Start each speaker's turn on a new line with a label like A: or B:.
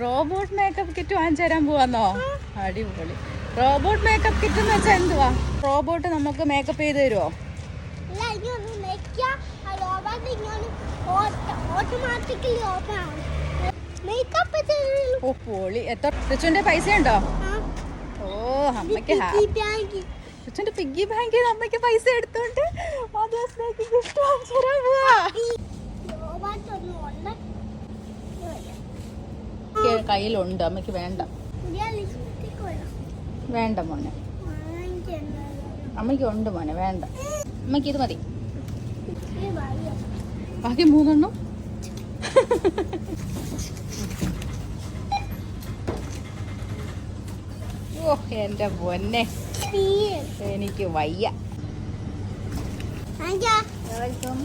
A: Robot makeup kit വാങ്ങിച്ചു തരാൻ പോവാന്നോ? അടിപൊളി. റോബോട്ട് മേക്കപ്പ് കിറ്റ് എന്ന് വെച്ചാൽ എന്തുവാ? റോബോട്ട് നമുക്ക് മേക്കപ്പ് ചെയ്ത് തരുമോ? ഓ പൊളി. എത്ര റിച്ചുവിന്റെ പൈസ ഉണ്ടോ? ഓ അമ്മയ്ക്ക് റിച്ചുവിന്റെ പിഗ്ഗി ബാങ്കിൽ അമ്മയ്ക്ക് പൈസ എടുത്തോണ്ട് ഗിഫ്റ്റ് വാങ്ങിച്ചു തരാൻ പോവാ. കയ്യിലുണ്ട്, അമ്മയ്ക്ക് വേണ്ട. വേണ്ട മോനെ, അമ്മയ്ക്ക് ഉണ്ട് മോനെ, വേണ്ട. അമ്മയ്ക്ക് ഇത് മതി. ബാക്കി 3 എണ്ണം ഓ എന്റെ പൊന്നെ, എനിക്ക് വയ്യ. വെൽക്കം.